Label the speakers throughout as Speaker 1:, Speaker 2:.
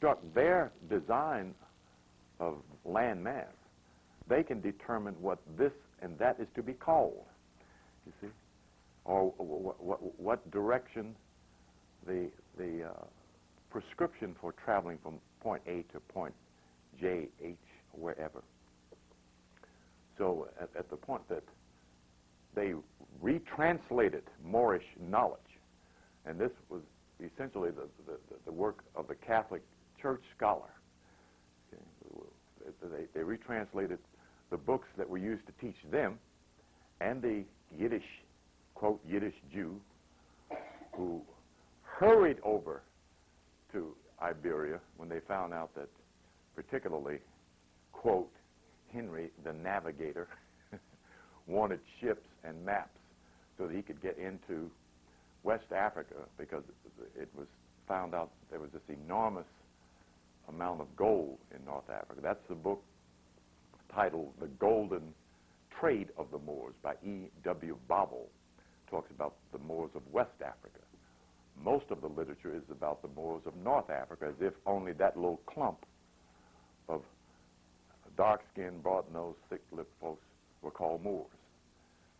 Speaker 1: construct their design of land mass, they can determine what this and that is to be called, you see, or what direction the prescription for traveling from point A to point J, H, wherever. So at the point that they retranslated Moorish knowledge, and this was essentially the work of the Catholic Church scholar. Okay. They retranslated the books that were used to teach them, and the Yiddish, quote, Yiddish Jew, who hurried over to Iberia when they found out that particularly, quote, Henry the Navigator wanted ships and maps so that he could get into West Africa, because it was found out there was this enormous amount of gold in North Africa. That's the book titled The Golden Trade of the Moors by E.W. Bobble. Talks about the Moors of West Africa. Most of the literature is about the Moors of North Africa, as if only that little clump of dark-skinned, broad-nosed, thick-lipped folks were called Moors.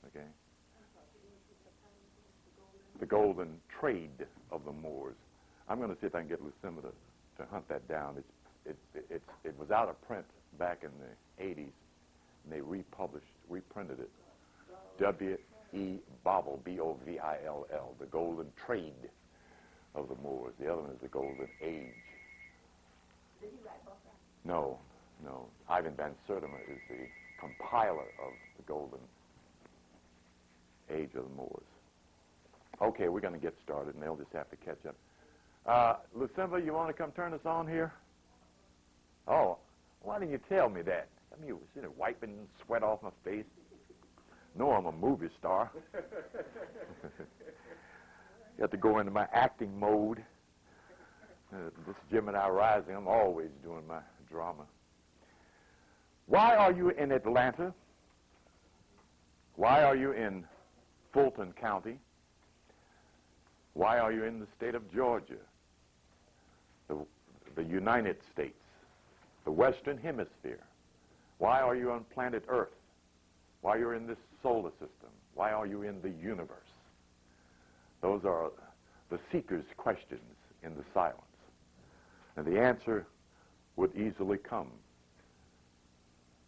Speaker 1: Okay? The Golden Trade of the Moors. I'm going to see if I can get Lucinda to hunt that down. It was out of print back in the 80s, and they reprinted it. W.E. Bobble, B-O-V-I-L-L, The Golden Trade of the Moors. The other one is The Golden Age.
Speaker 2: Did he write both?
Speaker 1: No. Ivan van Sertima is the compiler of The Golden Age of the Moors. Okay, we're going to get started, and they'll just have to catch up. Lucinda, you want to come turn us on here? Oh, why didn't you tell me that? I mean, you were sitting there wiping sweat off my face. No, I'm a movie star. You have to go into my acting mode. This Gemini rising, I'm always doing my drama. Why are you in Atlanta? Why are you in Fulton County? Why are you in the state of Georgia, the United States, the Western Hemisphere? Why are you on planet Earth? Why are you in this solar system? Why are you in the universe? Those are the seeker's questions in the silence. And the answer would easily come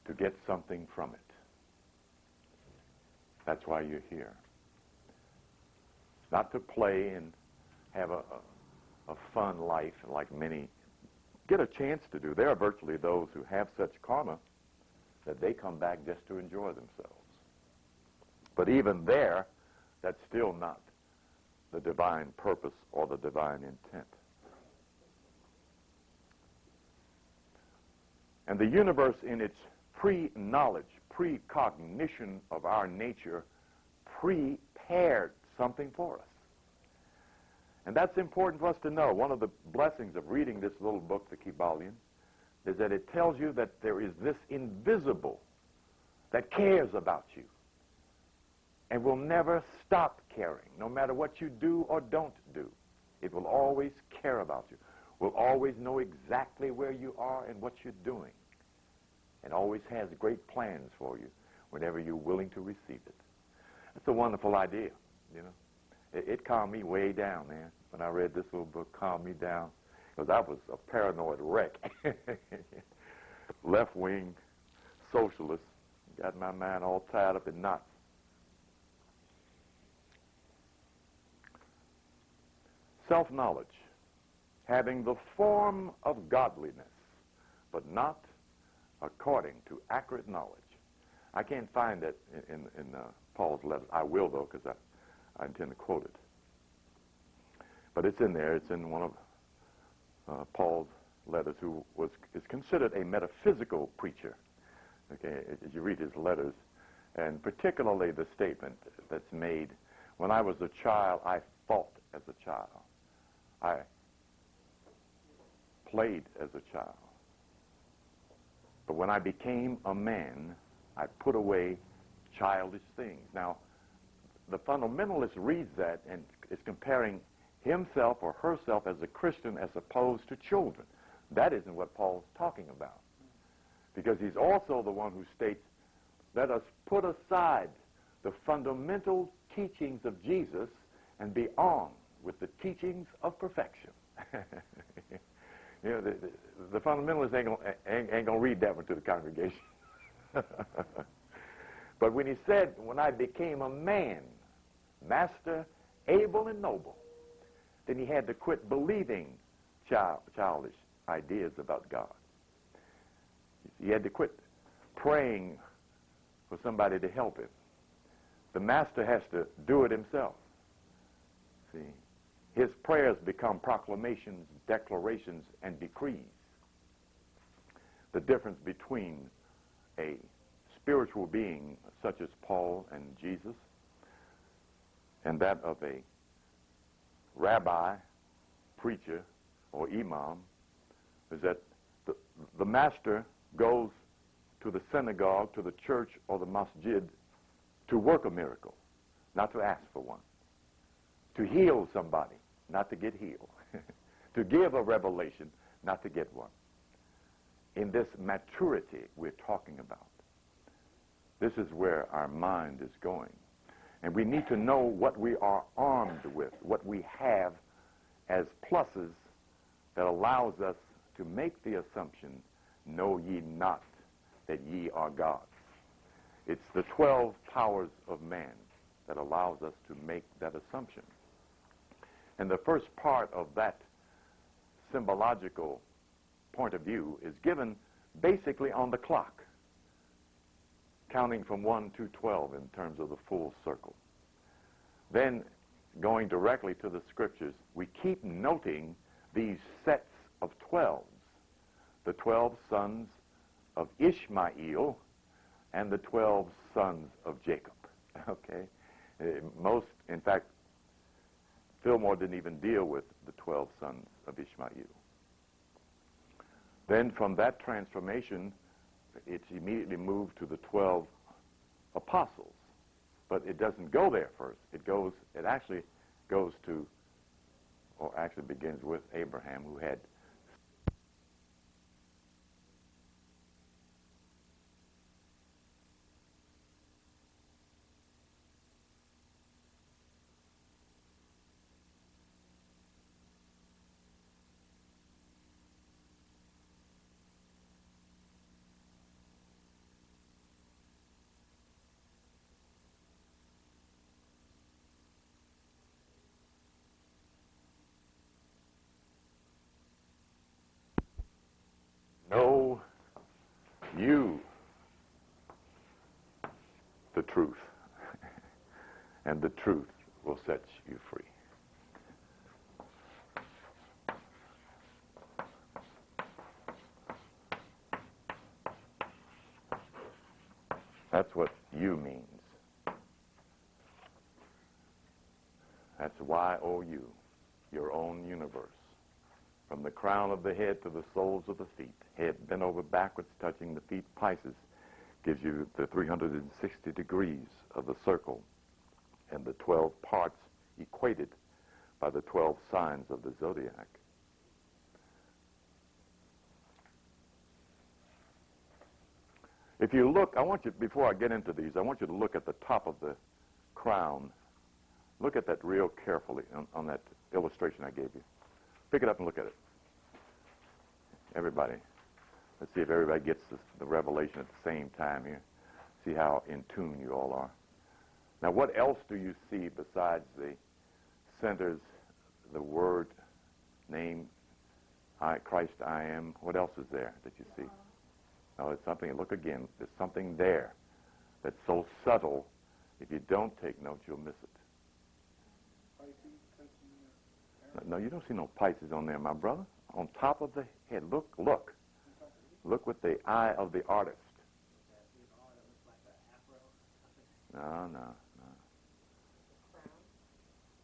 Speaker 1: to get something from it. That's why you're here. Not to play and have a fun life like many get a chance to do. There are virtually those who have such karma that they come back just to enjoy themselves. But even there, that's still not the divine purpose or the divine intent. And the universe, in its pre-knowledge, precognition of our nature, prepared something for us. And that's important for us to know. One of the blessings of reading this little book, the Kabbalian, is that it tells you that there is this invisible that cares about you and will never stop caring, no matter what you do or don't do. It will always care about you, will always know exactly where you are and what you're doing, and always has great plans for you whenever you're willing to receive it. It's a wonderful idea, you know. It calmed me way down, man. When I read this little book, calmed me down, because I was a paranoid wreck. Left-wing socialist, got my mind all tied up in knots. Self-knowledge, having the form of godliness, but not according to accurate knowledge. I can't find that in Paul's letters. I will, though, because I intend to quote it. But it's in there. It's in one of Paul's letters, who is considered a metaphysical preacher. Okay, as you read his letters, and particularly the statement that's made, when I was a child, I thought as a child. I played as a child. But when I became a man, I put away childish things. Now, the fundamentalist reads that and is comparing himself or herself as a Christian as opposed to children. That isn't what Paul's talking about. Because he's also the one who states, let us put aside the fundamental teachings of Jesus and be on with the teachings of perfection. You know, the fundamentalists ain't going to read that one to the congregation. But when he said, when I became a man, master, able and noble, then he had to quit believing childish ideas about God. He had to quit praying for somebody to help him. The master has to do it himself. See, his prayers become proclamations, declarations, and decrees. The difference between a spiritual being such as Paul and Jesus and that of a rabbi, preacher, or imam is that the master goes to the synagogue, to the church, or the masjid to work a miracle, not to ask for one. To heal somebody, not to get healed. To give a revelation, not to get one. In this maturity we're talking about, this is where our mind is going. And we need to know what we are armed with, what we have as pluses that allows us to make the assumption, know ye not that ye are gods. It's the 12 powers of man that allows us to make that assumption. And the first part of that symbological point of view is given basically on the clock, counting from 1 to 12 in terms of the full circle. Then, going directly to the scriptures, we keep noting these sets of 12s, the 12 sons of Ishmael and the 12 sons of Jacob. Okay? Most, in fact, Fillmore didn't even deal with the 12 sons of Ishmael. Then from that transformation, it's immediately moved to the 12 apostles. But it doesn't go there first. It actually goes to, or actually begins with Abraham, who had know you the truth, and the truth will set you free. That's what you means. That's Y-O-U, your own universe. From the crown of the head to the soles of the feet, head bent over backwards, touching the feet, Pisces, gives you the 360 degrees of the circle and the 12 parts equated by the 12 signs of the zodiac. If you look, I want you, before I get into these, I want you to look at the top of the crown. Look at that real carefully on that illustration I gave you. Pick it up and look at it. Everybody. Let's see if everybody gets the revelation at the same time here. See how in tune you all are. Now, what else do you see besides the centers, the word, name, Christ I am? What else is there that you see? No, it's something. Look again. There's something there that's so subtle, if you don't take notes, you'll miss it. No, you don't see no Pisces on there, my brother. On top of the head. Look. Look with the eye of the artist. No.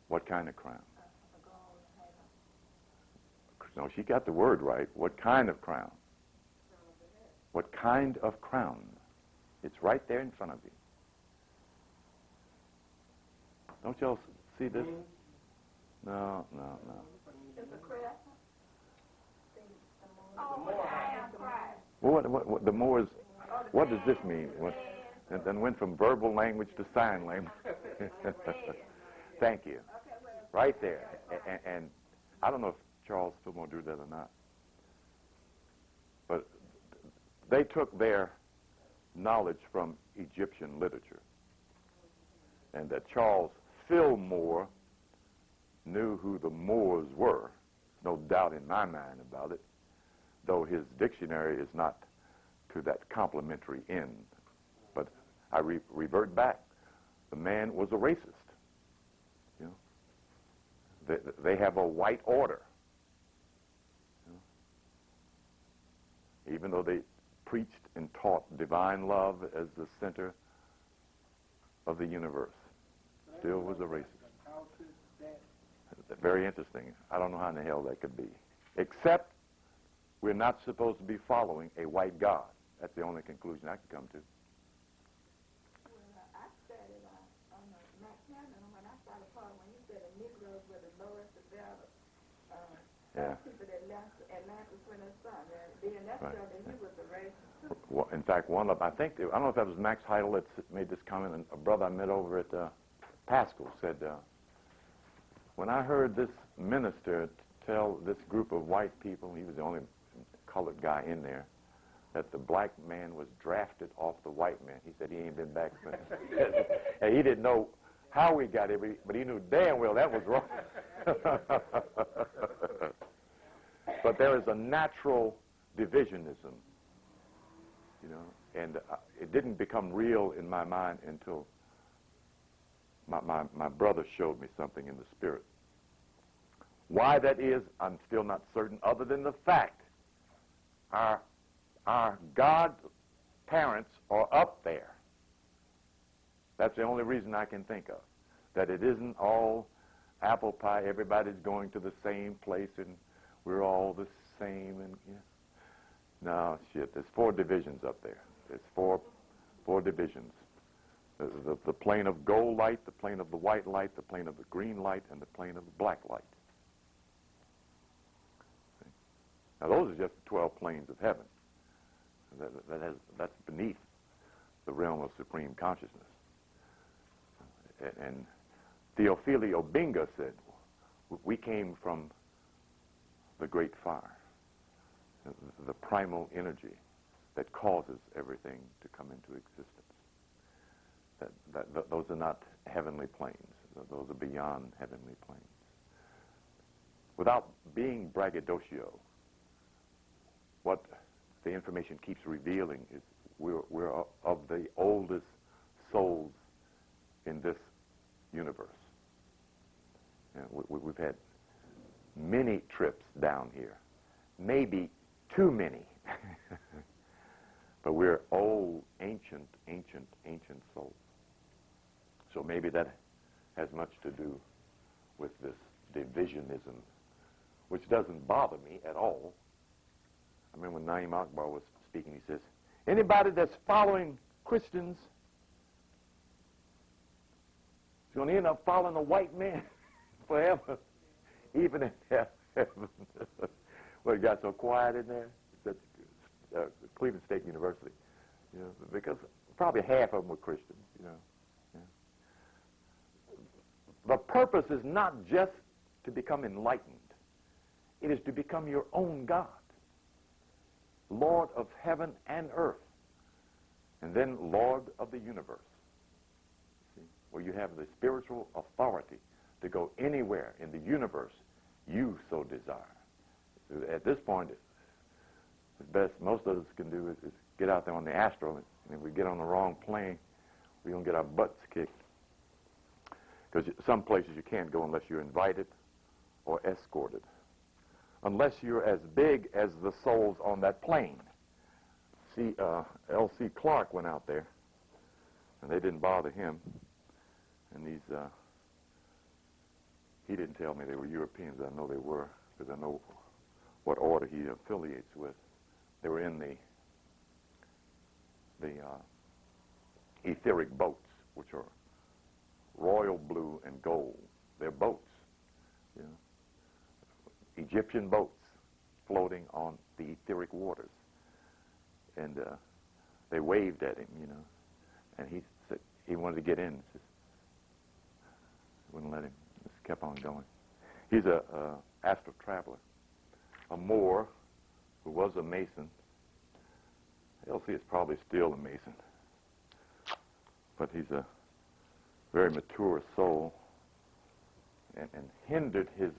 Speaker 1: What kind of crown? No, she got the word right. What kind of crown? What kind of crown? It's right there in front of you. Don't y'all see this? No.
Speaker 2: It's a crest. Oh, what I am Christ.
Speaker 1: Well, what the Moors, what does this mean? And then went from verbal language to sign language. Thank you. Right there. And I don't know if Charles Fillmore drew that or not. But they took their knowledge from Egyptian literature. And that Charles Fillmore knew who the Moors were. No doubt in my mind about it, though his dictionary is not to that complimentary end. But I revert back. The man was a racist. You know, they have a white order. You know? Even though they preached and taught divine love as the center of the universe, still was a racist. Very interesting. I don't know how in the hell that could be. Except we're not supposed to be following a white god. That's the only conclusion I can come to.
Speaker 2: Well, I studied on Max Cannon when I started following, when you said the Negroes were the lowest developed people that left Atlantis when they started. Then that's
Speaker 1: Right.
Speaker 2: that he was a racist.
Speaker 1: Well, in fact, I don't know if that was Max Heidel that made this comment, and a brother I met over at Pascal said, when I heard this minister tell this group of white people, he was the only colored guy in there, that the black man was drafted off the white man. He said he ain't been back since. And he didn't know how we got here, but he knew damn well that was wrong. But there is a natural divisionism, you know, and it didn't become real in my mind until my brother showed me something in the spirit. Why that is, I'm still not certain, other than the fact our God parents are up there. That's the only reason I can think of. That it isn't all apple pie, everybody's going to the same place and we're all the same. And no, shit, there's 4 divisions up there. There's four divisions. The plane of gold light, the plane of the white light, the plane of the green light, and the plane of the black light. See? Now those are just the 12 planes of heaven. That's beneath the realm of supreme consciousness. And Theophili Obinga said, we came from the great fire, the primal energy that causes everything to come into existence. Those are not heavenly planes. Those are beyond heavenly planes. Without being braggadocio, what the information keeps revealing is we're of the oldest souls in this universe. And we've had many trips down here, maybe too many. But we're old, ancient souls. So maybe that has much to do with this divisionism, which doesn't bother me at all. I remember when Naim Akbar was speaking, he says, anybody that's following Christians is going to end up following a white man forever, even in heaven. Well, it got so quiet in there. It's at Cleveland State University, you know, because probably half of them were Christians, you know. Yeah. The purpose is not just to become enlightened. It is to become your own God, Lord of heaven and earth, and then Lord of the universe. See? Where you have the spiritual authority to go anywhere in the universe you so desire. At this point, the best most of us can do is get out there on the Astral, and if we get on the wrong plane, we're going to get our butts kicked. Because some places you can't go unless you're invited or escorted. Unless you're as big as the souls on that plane. See, L.C. Clark went out there, and they didn't bother him. And these, he didn't tell me they were Europeans. I know they were, because I know what order he affiliates with. They were in the etheric boats, which are royal blue and gold. They're boats, you know, Egyptian boats. floating on the etheric waters. And they waved at him, you know. And he said he wanted to get in. Just wouldn't let him. Just kept on going. He's a astral traveler, a Moor who was a Mason. LC is probably still a Mason, but he's a very mature soul, and hindered his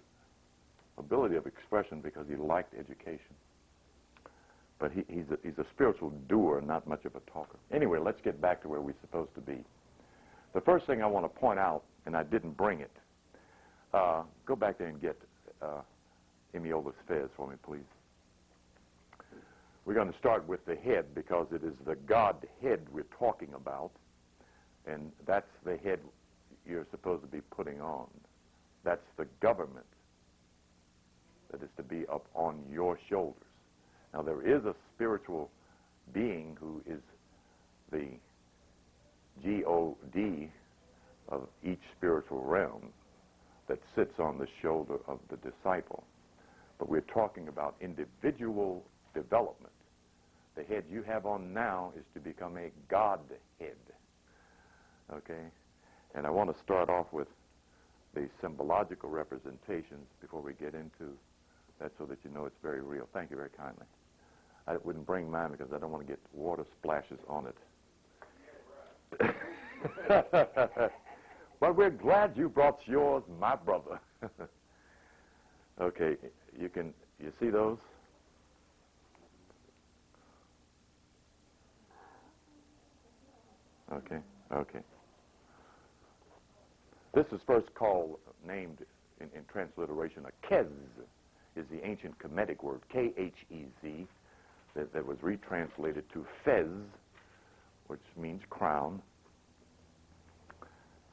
Speaker 1: ability of expression because he liked education. But he's a spiritual doer, not much of a talker. Anyway, let's get back to where we're supposed to be. The first thing I want to point out, and I didn't bring it, go back there and get Emiola's fez for me, please. We're going to start with the head because it is the Godhead we're talking about, and that's the head you're supposed to be putting on. That's the government that is to be up on your shoulders. Now, there is a spiritual being who is the God of each spiritual realm that sits on the shoulder of the disciple. But we're talking about individual development. The head you have on now is to become a Godhead. Okay? And I want to start off with the symbological representations before we get into that so that you know it's very real. Thank you very kindly. I wouldn't bring mine because I don't want to get water splashes on it. But we're glad you brought yours, my brother. Okay, you see those? Okay, okay. This is first named in transliteration a kez, is the ancient Kemetic word, K-H-E-Z, that was retranslated to fez, which means crown.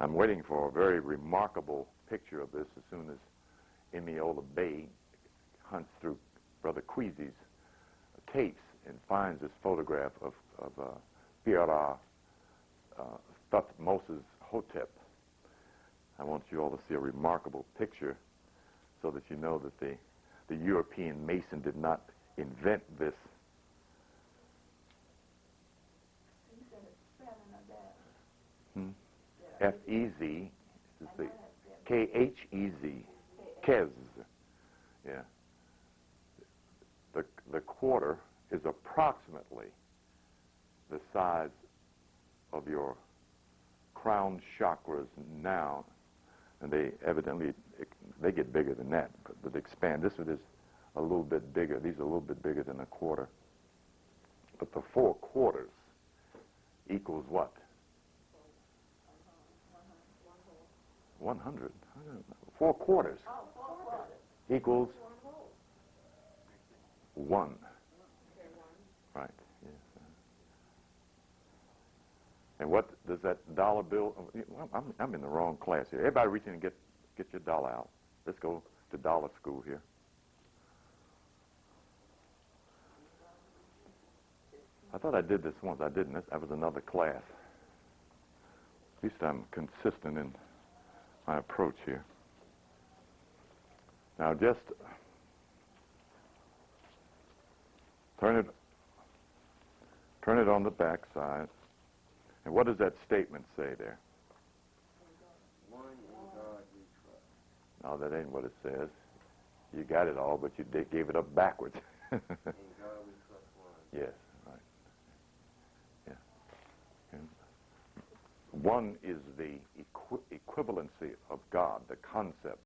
Speaker 1: I'm waiting for a very remarkable picture of this as soon as Emiola Bay hunts through Brother Queasy's tapes and finds this photograph of Fiara Thutmoses Hotep. I want you all to see a remarkable picture so that you know that the European Mason did not invent this. F-E-Z, this is the K-H-E-Z, Kez. Yeah. The quarter is approximately the size of your crown chakras now, and they evidently, they get bigger than that, but expand. This one is a little bit bigger. These are a little bit bigger than a quarter. But the 4 quarters equals what? 100. 4 quarters equals 1. Right. Yes. And what does that dollar bill? I'm in the wrong class here. Everybody reach in and get your dollar out. Let's go to dollar school here. I thought I did this once. I didn't. That was another class. At least I'm consistent in my approach here. Now just turn it on the back side. And what does that statement say there? One in God we trust. No, that ain't what it says. You got it all, but you gave it up backwards. In God we trust one. Yes, right. Yeah. And one is the equivalency of God, the concept.